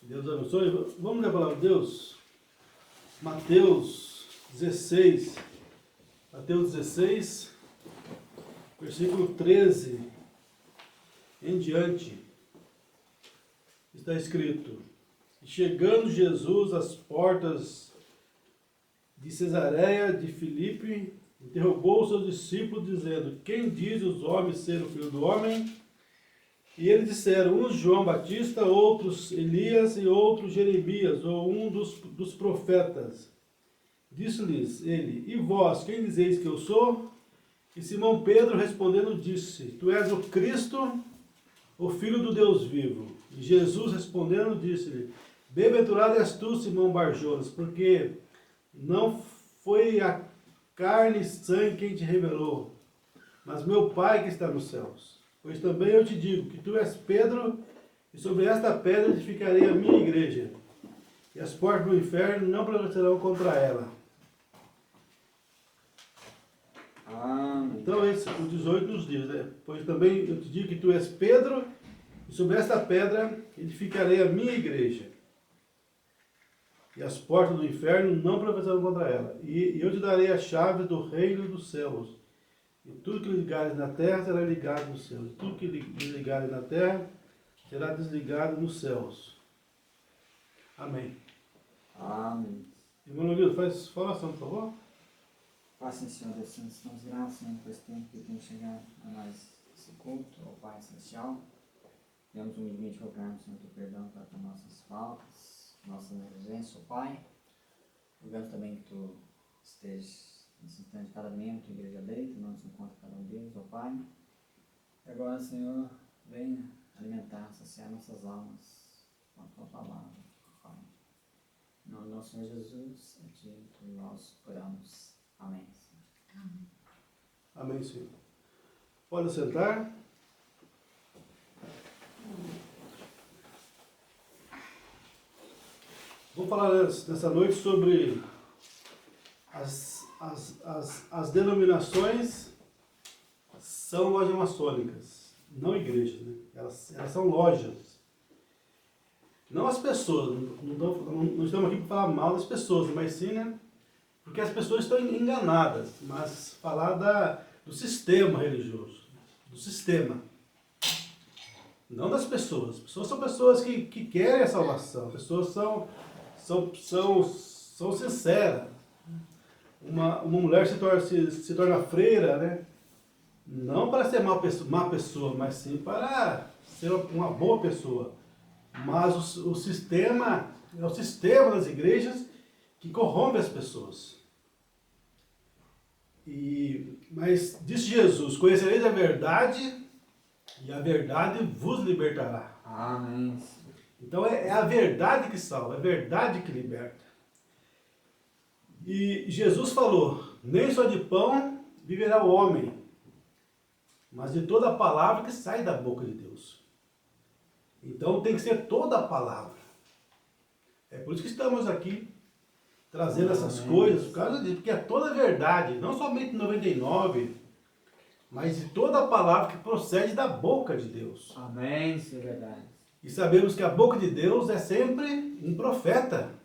Deus abençoe. Vamos ler a palavra de Deus? Mateus 16. Mateus 16, versículo 13 em diante. Está escrito: chegando Jesus às portas de Cesareia de Filipe, interrogou os seus discípulos, dizendo: quem diz os homens ser o Filho do Homem? E eles disseram: uns João Batista, outros Elias e outros Jeremias, ou um dos profetas. Disse-lhes ele: e vós, quem dizeis que eu sou? E Simão Pedro respondendo disse: tu és o Cristo, o Filho do Deus vivo. E Jesus respondendo disse-lhe: bem-aventurado és tu, Simão Barjonas, porque não foi a carne e sangue quem te revelou, mas meu Pai que está nos céus. Pois também eu te digo que tu és Pedro, e sobre esta pedra edificarei a minha igreja, e as portas do inferno não prevalecerão contra ela. Então esse, o 18 nos diz, né? Pois também eu te digo que tu és Pedro, e sobre esta pedra edificarei a minha igreja, e as portas do inferno não prevalecerão contra ela. E eu te darei a chave do reino dos céus. E tudo que ligares na terra será ligado nos céus. E tudo que desligares na terra será desligado nos céus. Amém. Amém. Irmão Leonildo, faz oração, por favor. Faça, Senhor, Deus Santo, estamos gratos, Senhor, por esse tempo que tem chegado a nós esse culto, ao Pai Celestial. Viemos humildemente rogar, Senhor, teu perdão para nossas faltas, nossa negligência, ó Pai. Rogamos também que tu estejas nesse instante cada membro da igreja eleita, não nos encontra cada um deles, ó Pai. E agora, Senhor, venha alimentar, saciar nossas almas com a tua palavra, ó Pai. Em nome do nosso Senhor Jesus, a ti nós oramos. Amém. Amém. Amém, Senhor. Pode sentar. Vamos falar nessa noite sobre as denominações são lojas maçônicas, não igrejas, né? Elas são lojas. Não as pessoas, não estamos aqui para falar mal das pessoas, mas sim, né? Porque as pessoas estão enganadas, mas falar do sistema religioso, do sistema, não das pessoas. As pessoas são pessoas que querem a salvação, as pessoas são sinceras. Uma mulher se torna freira, né? Não para ser má pessoa, mas sim para ser uma boa pessoa. Mas o sistema é o sistema das igrejas que corrompe as pessoas. Mas disse Jesus: conhecereis a verdade, e a verdade vos libertará. Amém. Então é a verdade que salva, é a verdade que liberta. E Jesus falou: nem só de pão viverá o homem, mas de toda a palavra que sai da boca de Deus. Então tem que ser toda a palavra. É por isso que estamos aqui trazendo essas coisas, por causa disso, porque é toda a verdade, não somente 99, mas de toda a palavra que procede da boca de Deus. Amém, isso é verdade. E sabemos que a boca de Deus é sempre um profeta.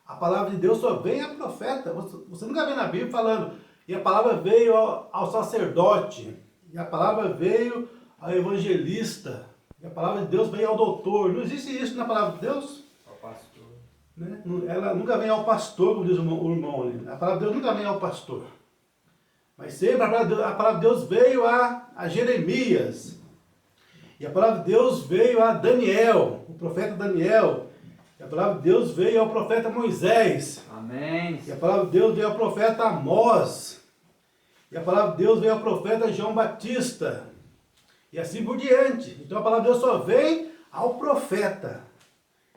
A palavra de Deus só vem a profeta. Você nunca vê na Bíblia falando: e a palavra veio ao sacerdote, e a palavra veio ao evangelista, e a palavra de Deus veio ao doutor. Não existe isso na palavra de Deus. Ao pastor. Né? Ela nunca vem ao pastor, como diz o irmão ali. A palavra de Deus nunca vem ao pastor. Mas sempre a palavra de Deus veio a Jeremias. E a palavra de Deus veio a Daniel, o profeta Daniel. E a palavra de Deus veio ao profeta Moisés. Amém. E a palavra de Deus veio ao profeta Amós. E a palavra de Deus veio ao profeta João Batista. E assim por diante. Então a palavra de Deus só vem ao profeta.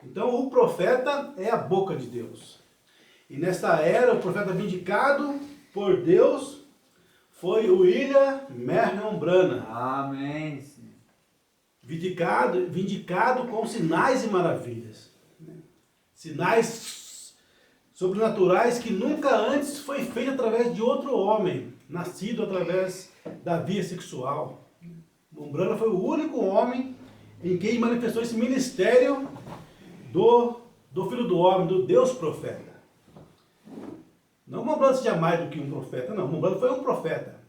Então o profeta é a boca de Deus. E nessa era, o profeta vindicado por Deus foi o William Marion Branham. Amém, Senhor. Vindicado com sinais e maravilhas. Sinais sobrenaturais que nunca antes foi feito através de outro homem, nascido através da via sexual. Branham foi o único homem em quem manifestou esse ministério do Filho do Homem, do Deus profeta. Não Montblanc seja mais do que um profeta, não. Montblanc foi um profeta.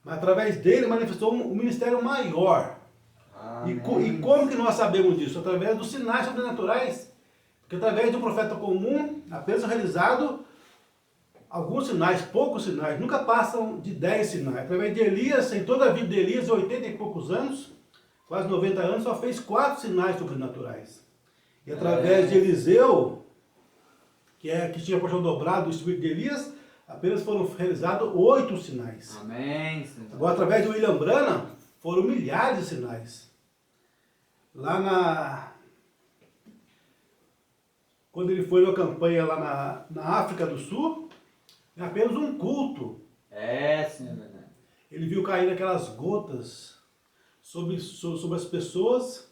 Mas através dele manifestou um ministério maior. E como que nós sabemos disso? Através dos sinais sobrenaturais. Porque através de um profeta comum, apenas realizado alguns sinais, poucos sinais, nunca passam de 10 sinais. Através de Elias, em toda a vida de Elias, 80 e poucos anos, quase 90 anos, só fez 4 sinais sobrenaturais. E através de Eliseu, que tinha a porção dobrada do espírito de Elias, apenas foram realizados 8 sinais. Amém, Senhor. Agora, através de William Branham, foram milhares de sinais. Quando ele foi numa campanha lá na África do Sul, em apenas um culto, Senhor, verdade. ele viu cair aquelas gotas sobre as pessoas,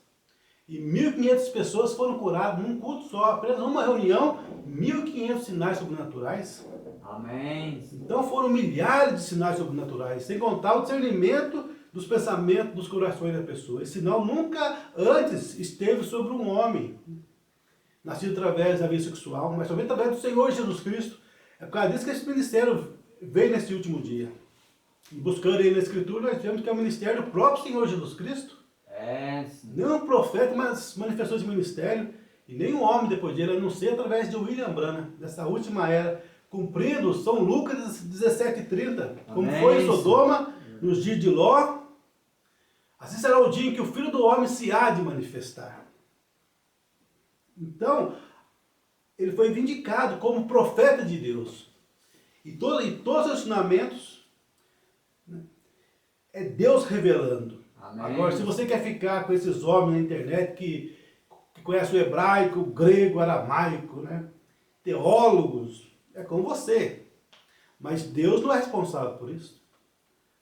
e 1.500 pessoas foram curadas num culto só, apenas numa reunião, 1.500 sinais sobrenaturais. Amém. Então foram milhares de sinais sobrenaturais, sem contar o discernimento dos pensamentos, dos corações da pessoa. Esse sinal nunca antes esteve sobre um homem, nascido através da vida sexual, mas somente através do Senhor Jesus Cristo. É por causa disso que esse ministério veio nesse último dia. E buscando aí na Escritura, nós vemos que é o ministério do próprio Senhor Jesus Cristo. Não um profeta, mas manifestou esse ministério, e nenhum homem depois dele, a não ser através de William Branham, dessa última era, cumprindo São Lucas 17:30, como foi em Sodoma, nos dias de Ló, assim será o dia em que o Filho do Homem se há de manifestar. Então, ele foi vindicado como profeta de Deus. E todos os ensinamentos, né, é Deus revelando. Amém. Agora, se você quer ficar com esses homens na internet que conhecem o hebraico, o grego, o aramaico, né, teólogos, é com você. Mas Deus não é responsável por isso.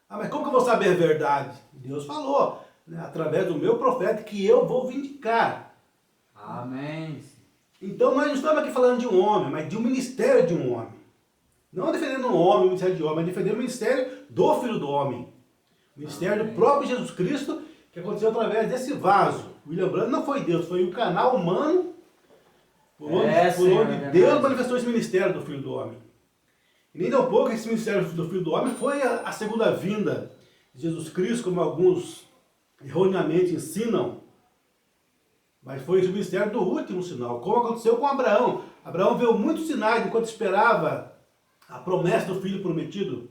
Mas como que eu vou saber a verdade? Deus falou, né, através do meu profeta, que eu vou vindicar. Amém. Então nós não estamos aqui falando de um homem, mas de um ministério de um homem. Não defendendo um homem, o ministério de homem, mas defendendo o ministério do Filho do Homem. O ministério do próprio Jesus Cristo, que aconteceu através desse vaso. William Branham não foi Deus, foi um canal humano por onde Deus manifestou esse ministério do Filho do Homem. E nem tão pouco esse ministério do Filho do Homem foi a segunda vinda de Jesus Cristo, como alguns erroneamente ensinam, mas foi o ministério do último sinal, como aconteceu com Abraão. Abraão viu muitos sinais enquanto esperava a promessa do filho prometido.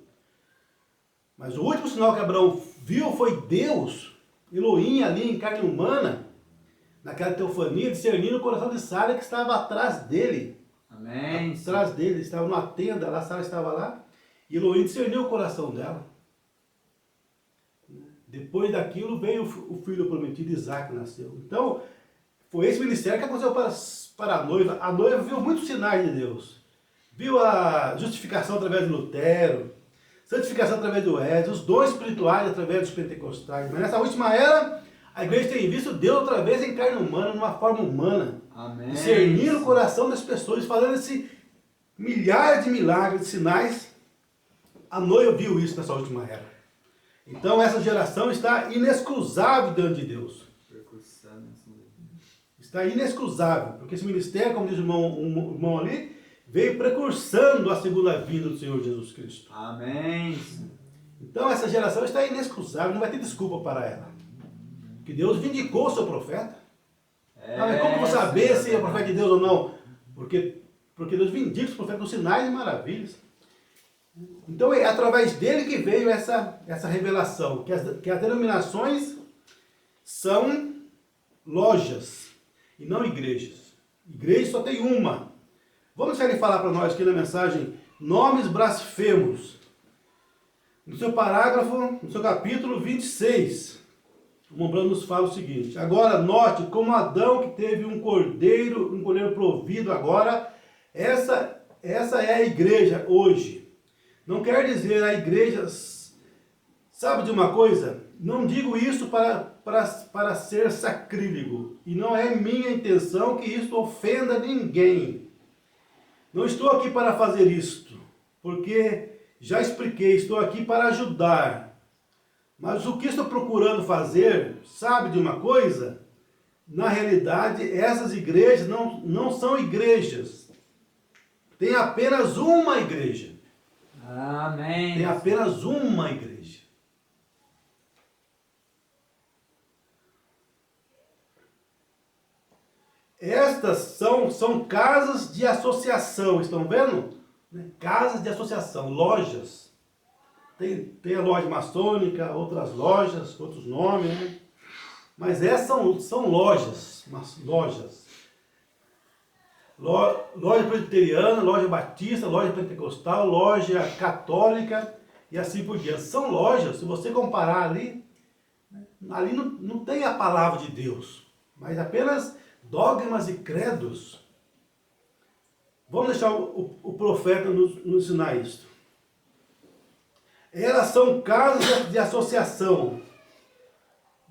Mas o último sinal que Abraão viu foi Deus, Elohim ali em carne humana, naquela teofania, discernindo o coração de Sara que estava atrás dele. Amém. Atrás dele, estava numa tenda, lá Sara estava lá, e Elohim discerniu o coração dela. Depois daquilo veio o filho prometido, Isaac nasceu. Então, foi esse ministério que aconteceu para a noiva. A noiva viu muitos sinais de Deus. Viu a justificação através de Lutero, santificação através do Wesley, os dons espirituais através dos pentecostais. Mas nessa última era, a igreja tem visto Deus outra vez em carne humana, numa forma humana. Amém. Discernindo o coração das pessoas, fazendo esse milhares de milagres, de sinais. A noiva viu isso nessa última era. Então essa geração está inexcusável diante de Deus. Está inexcusável, porque esse ministério, como diz o irmão ali, veio precursando a segunda vinda do Senhor Jesus Cristo. Amém. Então essa geração está inexcusável, não vai ter desculpa para ela. Que Deus vindicou o seu profeta. Mas como eu vou saber se é profeta de Deus ou não? Porque Deus vindica os profetas dos sinais e maravilhas. Então é através dele que veio essa revelação, que as denominações são lojas e não igrejas. Igreja só tem uma. Vamos deixar ele falar para nós aqui na mensagem, nomes blasfemos. No seu parágrafo, no seu capítulo 26, o Montblanc nos fala o seguinte: agora note como Adão que teve um cordeiro provido agora, essa é a igreja hoje. Não quer dizer a igreja, sabe de uma coisa? Não digo isso para ser sacrílego, e não é minha intenção que isso ofenda ninguém. Não estou aqui para fazer isto, porque já expliquei, estou aqui para ajudar. Mas o que estou procurando fazer, sabe de uma coisa? na realidade, essas igrejas não são igrejas. Tem apenas uma igreja. Amém. Tem apenas uma igreja. Estas são casas de associação, estão vendo? Casas de associação, lojas. Tem a loja maçônica, outras lojas, outros nomes, né? Mas essas são lojas, lojas. Loja presbiteriana, loja batista, loja pentecostal, loja católica e assim por diante. São lojas, se você comparar ali não tem a palavra de Deus, mas apenas dogmas e credos. Vamos deixar o profeta nos ensinar isso. Elas são casas de associação.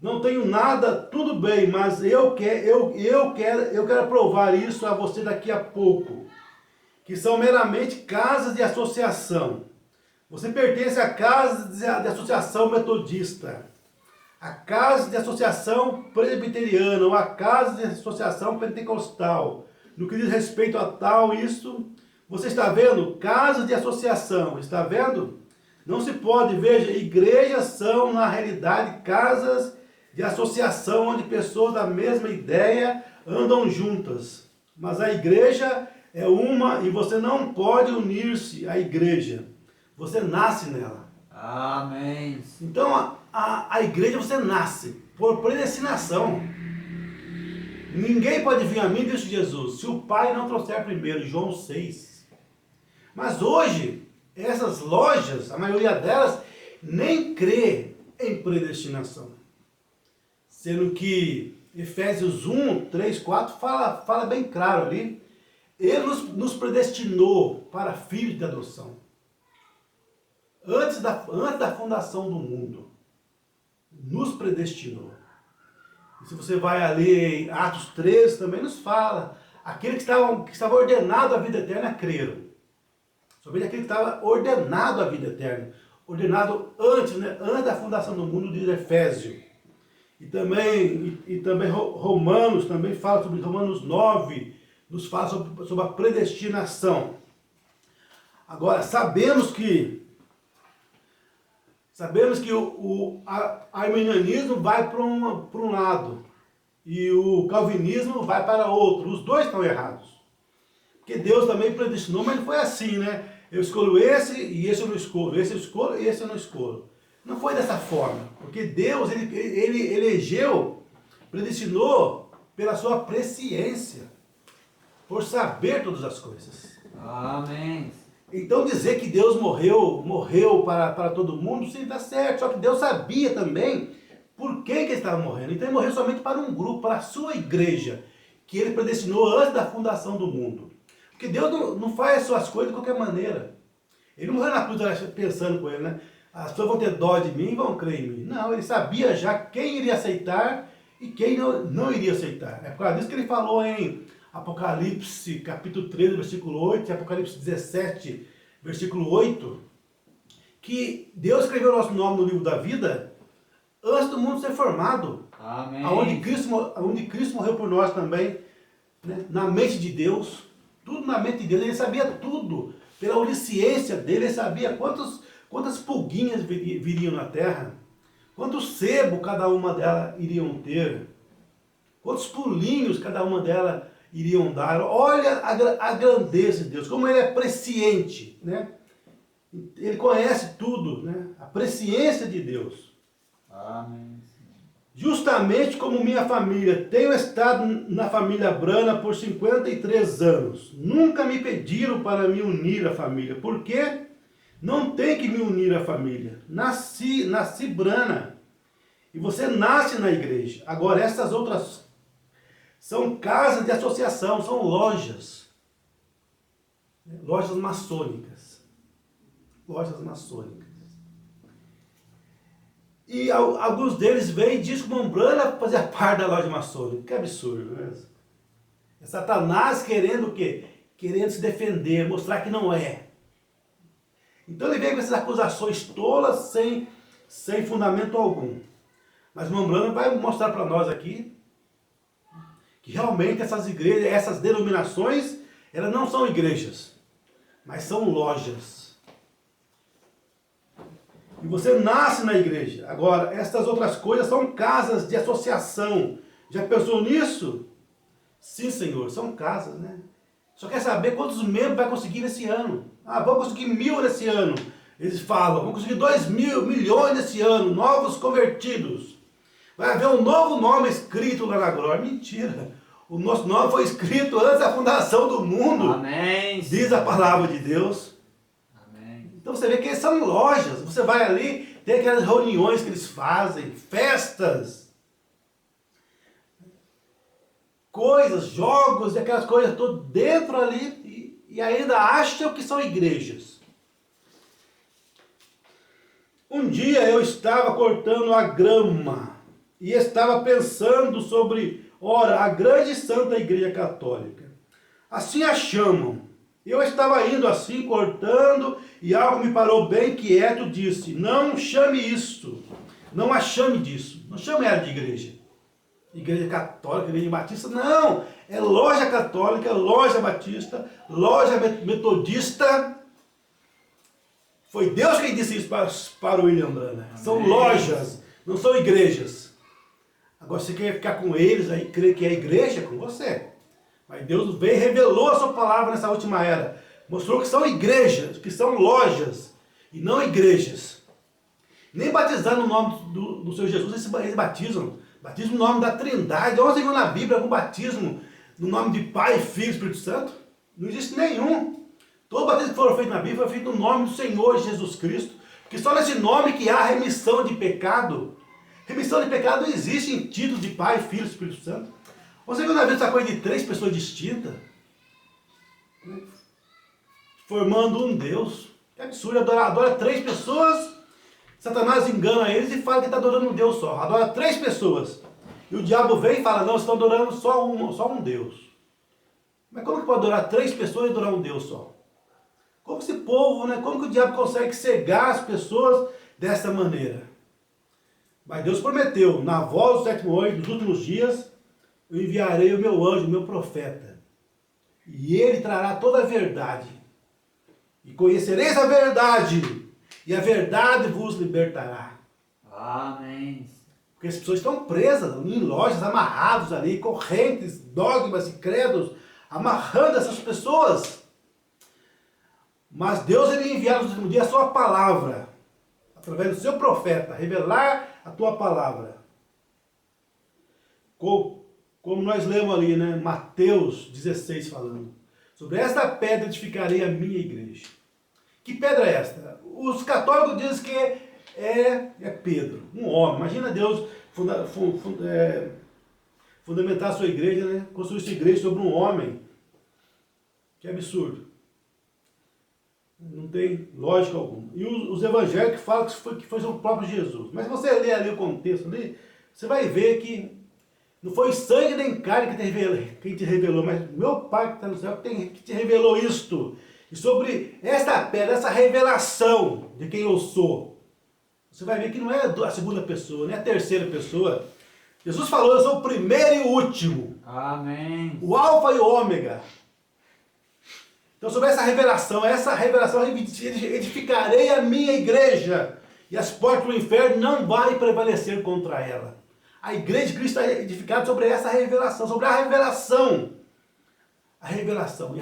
Não tenho nada, tudo bem, mas eu quero provar isso a você daqui a pouco. Que são meramente casas de associação. Você pertence à casa de associação metodista, a casa de associação presbiteriana, ou a casa de associação pentecostal. No que diz respeito a tal, isso, você está vendo? Casa de associação, está vendo? Não se pode, veja, igrejas são, na realidade, casas de associação onde pessoas da mesma ideia andam juntas. Mas a igreja é uma e você não pode unir-se à igreja. Você nasce nela. Amém. Então, a igreja você nasce por predestinação. Ninguém pode vir a mim, disse Jesus, se o Pai não trouxer primeiro, João 6. Mas hoje, essas lojas, a maioria delas, nem crê em predestinação. Sendo que Efésios 1, 3, 4 fala bem claro ali. Ele nos predestinou para filhos de adoção. Antes da fundação do mundo. Nos predestinou. E se você vai ali em Atos 13, também nos fala. Aquele que estava ordenado à vida eterna creram. Somente aquele que estava ordenado à vida eterna. Ordenado antes da fundação do mundo, diz Efésio. E também Romanos também fala sobre Romanos 9, nos fala sobre a predestinação. Agora, sabemos que o arminianismo vai para um lado e o calvinismo vai para outro. Os dois estão errados. Porque Deus também predestinou, mas não foi assim, né? Eu escolho esse e esse eu não escolho. Esse eu escolho e esse eu não escolho. Não foi dessa forma. Porque Deus, ele elegeu, predestinou pela sua presciência. Por saber todas as coisas. Amém. Então dizer que Deus morreu para todo mundo, sim, está certo. Só que Deus sabia também por que ele estava morrendo. Então ele morreu somente para um grupo, para a sua igreja, que ele predestinou antes da fundação do mundo. Porque Deus não faz suas coisas de qualquer maneira. Ele não morreu na cruz pensando com ele, né? As pessoas vão ter dó de mim e vão crer em mim. Não, ele sabia já quem iria aceitar e quem não iria aceitar. É por causa disso que ele falou em Apocalipse capítulo 13, versículo 8, e Apocalipse 17, versículo 8, que Deus escreveu o nosso nome no livro da vida antes do mundo ser formado. Amém. Onde Cristo morreu por nós também, né? Na mente de Deus, tudo na mente de Deus, ele sabia tudo, pela onisciência dele, ele sabia quantas pulguinhas viriam na terra, quantos sebo cada uma delas iriam ter, quantos pulinhos cada uma delas iriam dar. Olha a grandeza de Deus, como ele é presciente, né? Ele conhece tudo, né? A presciência de Deus. Amém. Justamente como minha família, tenho estado na família Brana por 53 anos. Nunca me pediram para me unir à família. Por quê? Não tem que me unir à família. Nasci Brana. E você nasce na igreja. Agora, essas outras são casas de associação, são lojas. Lojas maçônicas. Lojas maçônicas. E alguns deles vêm e dizem que o Umbrella fazia parte da loja maçônica. Que absurdo, né? É Satanás querendo o quê? Querendo se defender, mostrar que não é. Então ele vem com essas acusações tolas, sem fundamento algum. Mas o Umbrella vai mostrar para nós aqui que realmente essas igrejas, essas denominações, elas não são igrejas, mas são lojas. E você nasce na igreja. Agora, estas outras coisas são casas de associação. Já pensou nisso? Sim, Senhor, são casas, né? Só quer saber quantos membros vai conseguir nesse ano. Ah, vamos conseguir 1.000 nesse ano. Eles falam, vamos conseguir 2.000 milhões nesse ano, novos convertidos. Vai haver um novo nome escrito lá na glória. Mentira. O nosso nome foi escrito antes da fundação do mundo. Amém. Diz a palavra de Deus. Amém. Então você vê que eles são lojas. Você vai ali, tem aquelas reuniões que eles fazem, festas, coisas, jogos, e aquelas coisas todas dentro ali, e ainda acham que são igrejas. Um dia eu estava cortando a grama e estava pensando sobre, ora, a grande e santa igreja católica. Assim a chamam. Eu estava indo assim, cortando, e algo me parou bem quieto, disse, não chame isso, não a chame disso, não chame ela de igreja. Igreja católica, igreja batista, não, é loja católica, loja batista, loja metodista. Foi Deus quem disse isso para o William Branham. São lojas, não são igrejas. Agora você quer ficar com eles, aí crer que é igreja, com você. Mas Deus veio e revelou a sua palavra nessa última era. Mostrou que são igrejas, que são lojas, e não igrejas. Nem batizar no nome do Senhor Jesus, eles batizam. Batismo no nome da Trindade. Onde você viu na Bíblia algum batismo no nome de Pai, Filho e Espírito Santo? Não existe nenhum. Todo batismo que foram feito na Bíblia foi feito no nome do Senhor Jesus Cristo. Porque só nesse nome que há remissão de pecado. Remissão de pecado existe em título de Pai, Filho e Espírito Santo. Você viu na Bíblia essa coisa de 3 pessoas distintas? Formando um Deus. Que absurdo, adora 3 pessoas. Satanás engana eles e fala que está adorando um Deus só. Adora 3 pessoas. E o diabo vem e fala, não, vocês estão adorando só um Deus. Mas como que pode adorar 3 pessoas e adorar um Deus só? Como esse povo, né? Como que o diabo consegue cegar as pessoas dessa maneira? Mas Deus prometeu, na voz do 7º anjo, nos últimos dias, eu enviarei o meu anjo, o meu profeta. E ele trará toda a verdade. E conhecereis a verdade. E a verdade vos libertará. Amém. Porque as pessoas estão presas em lojas, amarrados ali, correntes, dogmas e credos, amarrando essas pessoas. Mas Deus ele enviar no último dia a sua palavra, através do seu profeta, revelar a tua palavra. Como nós lemos ali, né? Mateus 16 falando. Sobre esta pedra edificarei a minha igreja. Que pedra é esta? Os católicos dizem que é Pedro, um homem. Imagina Deus fundamentar a sua igreja, né? Construir sua igreja sobre um homem. Que absurdo. Não tem lógica alguma. E os evangélicos falam que foi sobre o próprio Jesus. Mas se você ler ali o contexto ali, você vai ver que não foi sangue nem carne quem te revelou, mas meu Pai que está no céu que te revelou isto. E sobre esta pedra, essa revelação de quem eu sou, você vai ver que não é a segunda pessoa, nem a terceira pessoa. Jesus falou, eu sou o primeiro e o último. Amém. O alfa e o ômega. Então sobre essa revelação edificarei a minha igreja. E as portas do inferno não vão prevalecer contra ela. A igreja de Cristo é edificada sobre essa revelação, sobre a revelação. A revelação.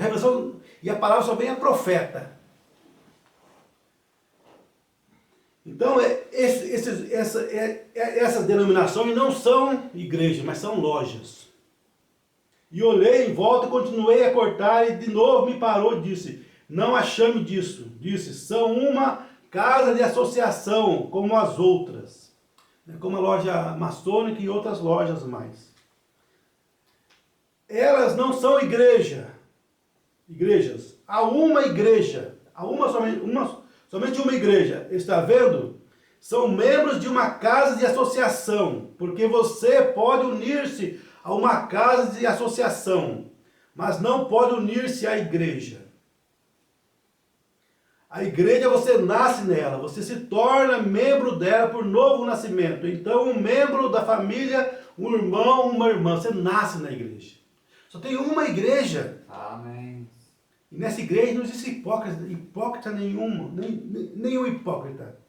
E a palavra só vem a profeta. Então, essas denominações não são igrejas, mas são lojas. E olhei em volta e continuei a cortar, e de novo me parou e disse, não a chame disso. Disse, são uma casa de associação, como as outras. Como a loja maçônica e outras lojas mais. Elas não são igrejas. Há uma igreja. Há somente uma igreja. Está vendo? São membros de uma casa de associação. Porque você pode unir-se a uma casa de associação. Mas não pode unir-se à igreja. A igreja você nasce nela. Você se torna membro dela por novo nascimento. Então um membro da família um irmão, uma irmã. Você nasce na igreja. Só tem uma igreja. Amém. E nessa igreja não existe hipócrita nenhuma, nenhum hipócrita.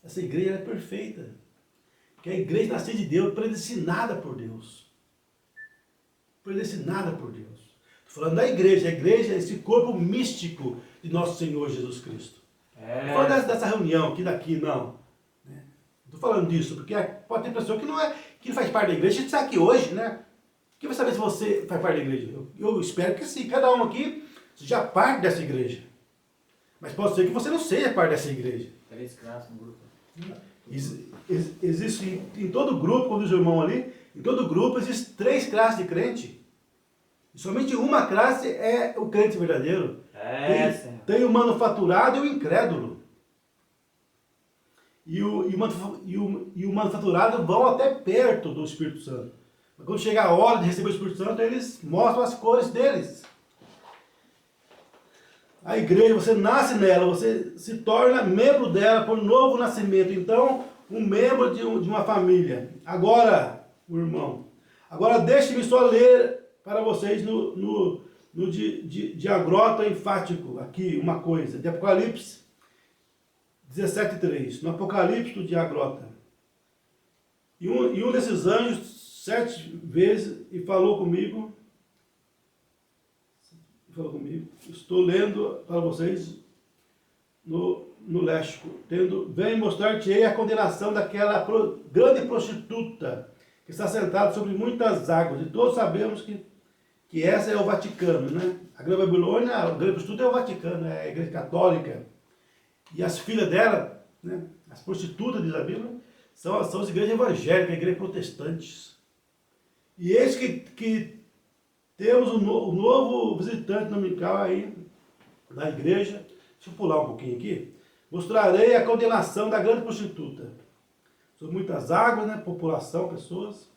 Essa igreja é perfeita. Porque a igreja nasceu de Deus, predestinada por Deus. Predestinada por Deus. Estou falando da igreja. A igreja é esse corpo místico de nosso Senhor Jesus Cristo. Não estou falando dessa reunião aqui daqui, não. Estou falando disso, porque pode ter pessoa que não faz parte da igreja. A gente está aqui hoje, né? Quem vai saber se você faz parte da igreja? Eu espero que sim. Cada um aqui seja parte dessa igreja. Mas pode ser que você não seja parte dessa igreja. 3 classes no grupo. Existe em todo grupo, como diz o irmão ali, em todo grupo existem 3 classes de crente. E somente uma classe é o crente verdadeiro. Tem o manufaturado e o incrédulo. E o manufaturado vão até perto do Espírito Santo. Mas quando chega a hora de receber o Espírito Santo, eles mostram as cores deles. A igreja, você nasce nela, você se torna membro dela por novo nascimento. Então, um membro de uma família. Agora, o irmão, agora deixe-me só ler para vocês no diagrota enfático, aqui, uma coisa, de Apocalipse 17:3. No Apocalipse do diagrota. E um desses anjos, 7 vezes, e falou comigo. Estou lendo para vocês no léxico. Vem mostrar-te-ei a condenação daquela grande prostituta que está sentada sobre muitas águas. E todos sabemos que essa é o Vaticano, né? A Grande Babilônia, a grande prostituta é o Vaticano, é a Igreja Católica. E as filhas dela, né? As prostitutas, diz a Bíblia, são as igrejas evangélicas, igrejas protestantes. E eis que temos um novo visitante dominical aí na igreja. Deixa eu pular um pouquinho aqui. Mostrarei a condenação da grande prostituta. São muitas águas, né? População, pessoas.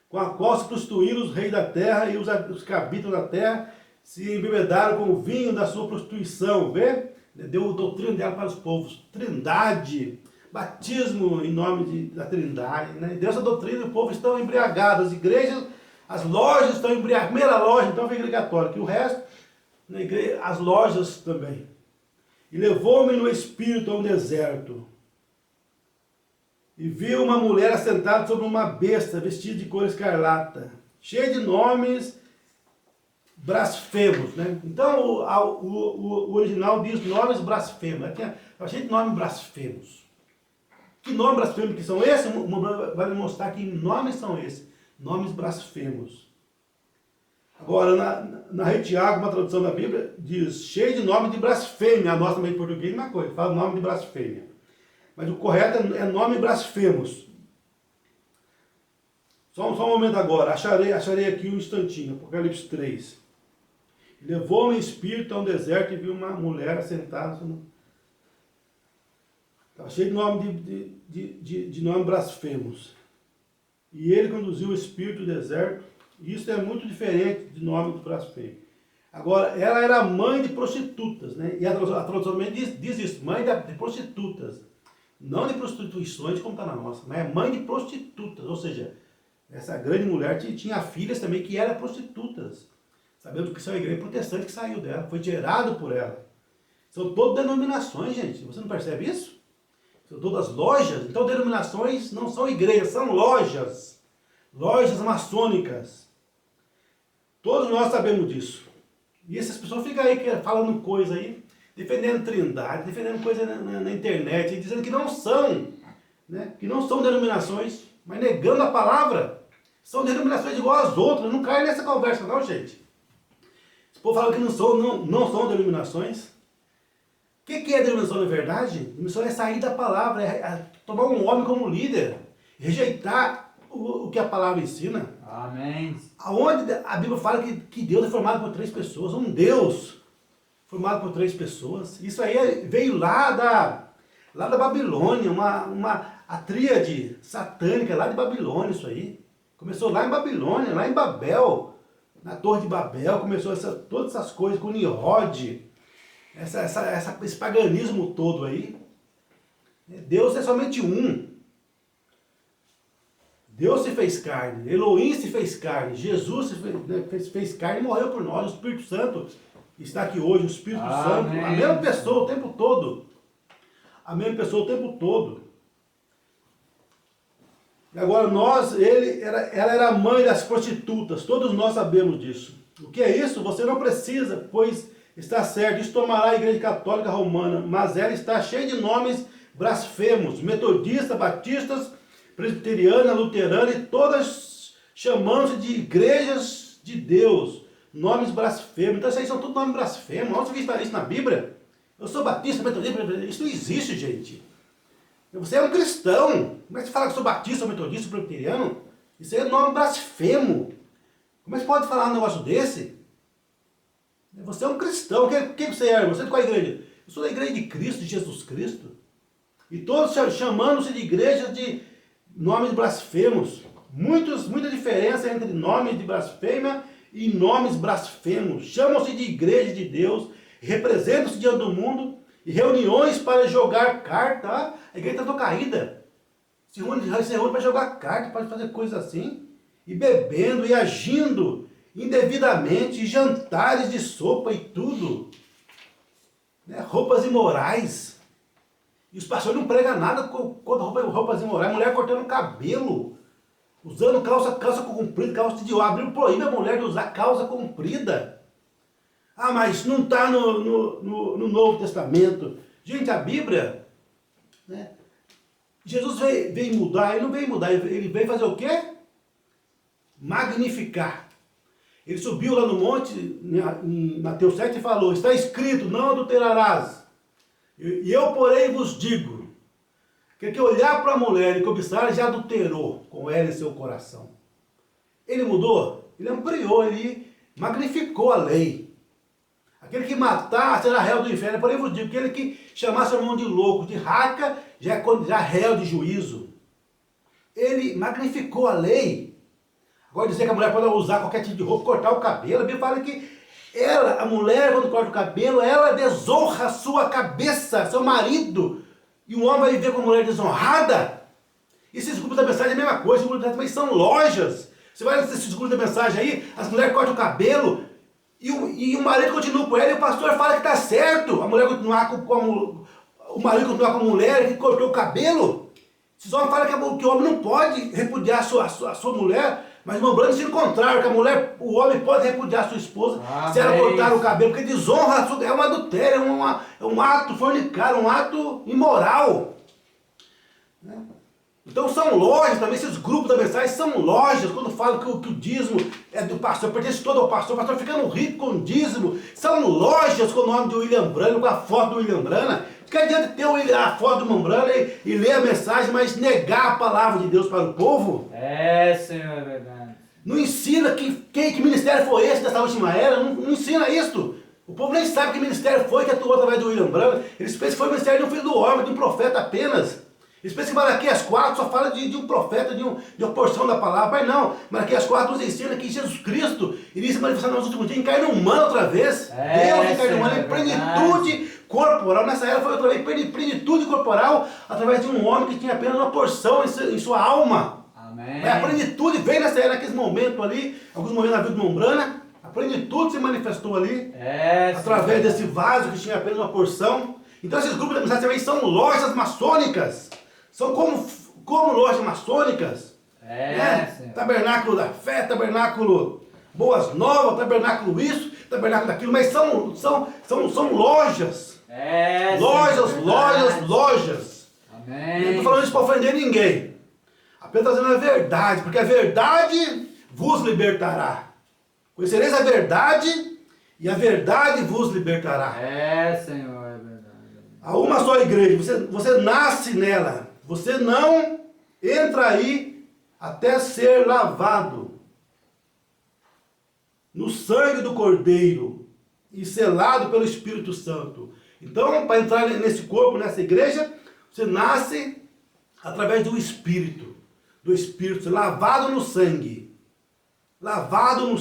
Com a qual se prostituíram os reis da terra e os que habitam na terra se embebedaram com o vinho da sua prostituição. Vê? Deu doutrina dela para os povos. Trindade. Batismo em nome da Trindade. Né? Deu essa doutrina e o povo estão embriagados. As igrejas, as lojas estão embriagadas. A primeira loja, então, foi a igreja católica. E o resto, na igreja, as lojas também. E levou-me no espírito a um deserto. E vi uma mulher assentada sobre uma besta, vestida de cor escarlata, cheia de nomes blasfemos, né? Então, o original diz nomes blasfemos. Está cheio de nomes blasfemos. Que nomes blasfemos que são esses? Vai me mostrar que nomes são esses. Nomes blasfemos. Agora, na Rei Tiago, uma tradução da Bíblia, diz cheio de nome de blasfêmia. A nossa também em português, uma coisa, fala nome de blasfêmia. Mas o correto é nome blasfemos. Só um momento agora. Acharei aqui um instantinho. Apocalipse 3. Levou-me em espírito a um deserto e vi uma mulher assentada. Estava cheio de nome de nome blasfemos. E ele conduziu o espírito do deserto. E isso é muito diferente de nome do blasfemo. Agora, ela era mãe de prostitutas, né? E a tradução também diz isso, mãe de prostitutas. Não de prostituições, como está na nossa, mas é mãe de prostitutas. Ou seja, essa grande mulher tinha filhas também que eram prostitutas. Sabemos que isso é uma igreja protestante que saiu dela, foi gerado por ela. São todas denominações, gente. Você não percebe isso? São todas lojas. Então, denominações não são igrejas, são lojas. Lojas maçônicas. Todos nós sabemos disso. E essas pessoas ficam aí falando coisa aí, defendendo trindade, defendendo coisa na internet, dizendo que não são, né? Que não são denominações, mas negando a palavra. São denominações igual às outras. Não cai nessa conversa não, gente. Esse povo fala que não são denominações. O que é denominação na verdade? Denominação é sair da palavra, é tomar um homem como líder, rejeitar o que a palavra ensina. Amém. Aonde a Bíblia fala que Deus é formado por 3 pessoas, um Deus formado por 3 pessoas. Isso aí veio lá da Babilônia, a tríade satânica lá de Babilônia, isso aí. Começou lá em Babilônia, lá em Babel, na Torre de Babel, começou todas essas coisas com Nimrod, esse paganismo todo aí. Deus é somente um. Deus se fez carne, Elohim se fez carne, Jesus fez carne e morreu por nós. O Espírito Santo está aqui hoje, o Espírito Santo, a mesma pessoa o tempo todo. A mesma pessoa o tempo todo. E agora ela era a mãe das prostitutas, todos nós sabemos disso. O que é isso? Você não precisa, pois está certo, isso tomará a Igreja Católica Romana, mas ela está cheia de nomes blasfemos, metodistas, batistas, presbiteriana, luterana e todas chamando-se de igrejas de Deus, nomes blasfemos. Então isso aí são tudo nomes blasfemos. Onde você vê isso na Bíblia? Eu sou batista, metodista, isso não existe, gente. Você é um cristão. Como é que você fala que eu sou batista, metodista, presbiteriano? Isso aí é nome blasfemo. Como é que você pode falar um negócio desse? Você é um cristão. Quem você é? Você é de qual igreja? Eu sou da igreja de Cristo, de Jesus Cristo. E todos chamando-se de igrejas de nomes blasfemos. Muita diferença entre nomes de blasfêmia e nomes blasfemos. Chamam-se de igreja de Deus, representam-se diante do mundo, e reuniões para jogar carta. A igreja está caída. Se reúne para jogar carta, para fazer coisas assim. E bebendo e agindo indevidamente, jantares de sopa e tudo. Roupas imorais. E os pastores não pregam nada contra roupas imorais. Mulher cortando o cabelo, usando calça comprida, calça de A Bíblia proíbe a mulher de usar calça comprida. Ah, mas não está no Novo Testamento. Gente, a Bíblia, né? Jesus veio mudar, ele não veio mudar, ele veio fazer o quê? Magnificar. Ele subiu lá no monte, em Mateus 7, e falou, está escrito, não adulterarás. E eu, porém, vos digo, que olhar para a mulher e cobiçar já adulterou com ela em seu coração. Ele mudou? Ele ampliou, ele magnificou a lei. Aquele que matar será réu do inferno. Porém, vos digo, aquele que chamar seu irmão de louco, de raca, já é réu de juízo. Ele magnificou a lei. Agora dizer que a mulher pode usar qualquer tipo de roupa, cortar o cabelo, a Bíblia fala que a mulher, quando corta o cabelo, ela desonra a sua cabeça, seu marido. E um homem vai viver com a mulher desonrada. Esses grupos da mensagem é a mesma coisa, os grupos da mensagem também são lojas. Você vai nesses grupos da mensagem aí, as mulheres cortam o cabelo, e o marido continua com ela, e o pastor fala que está certo. A mulher continuar o marido continuar com a mulher que cortou o cabelo. Esses homens falam que o homem não pode repudiar a sua mulher. Mas irmão Branco ensina o contrário, que o homem pode repudiar a sua esposa se ela cortar o cabelo, porque desonra, é um adultério, é um ato fornicário, um ato imoral. Né? Então são lojas também, esses grupos da mensagem são lojas, quando falam que o dízimo é do pastor, pertence todo ao pastor, o pastor ficando rico com o dízimo, são lojas com o nome de William Branham, com a foto do William Branham. Que adianta ter a foto do irmão Branham e ler a mensagem, mas negar a palavra de Deus para o povo? Senhor, é verdade. Não ensina que ministério foi esse dessa última era, não ensina isso. O povo nem sabe que ministério foi que atuou através do William Branham. Eles pensam que foi o ministério de um filho do homem, de um profeta apenas. Eles pensam que Malaquias 4 só fala de um profeta, de uma porção da palavra. Mas não, Malaquias 4 nos ensina que Jesus Cristo iria se manifestar nos últimos dias em carne humana outra vez. Deus em carne humana, em plenitude corporal. Nessa era foi outra vez plenitude corporal através de um homem que tinha apenas uma porção em sua alma. Amém. A plenitude veio nessa era, naqueles momentos ali, alguns momentos na vida do irmão Branham, a plenitude se manifestou ali, através desse vaso que tinha apenas uma porção. Então esses grupos da mensagem também são lojas maçônicas. São como lojas maçônicas. Né? Tabernáculo da Fé, tabernáculo Boas Novas, tabernáculo isso, tabernáculo daquilo, mas são lojas. Lojas. Amém. Eu não estou falando isso para ofender ninguém. Apenas trazendo a verdade, porque a verdade vos libertará. Conhecereis a verdade e a verdade vos libertará. Senhor, é verdade. Há uma só igreja, você nasce nela. Você não entra aí até ser lavado no sangue do Cordeiro e selado pelo Espírito Santo. Então, para entrar nesse corpo, nessa igreja, você nasce através do Espírito, lavado no sangue. Lavado no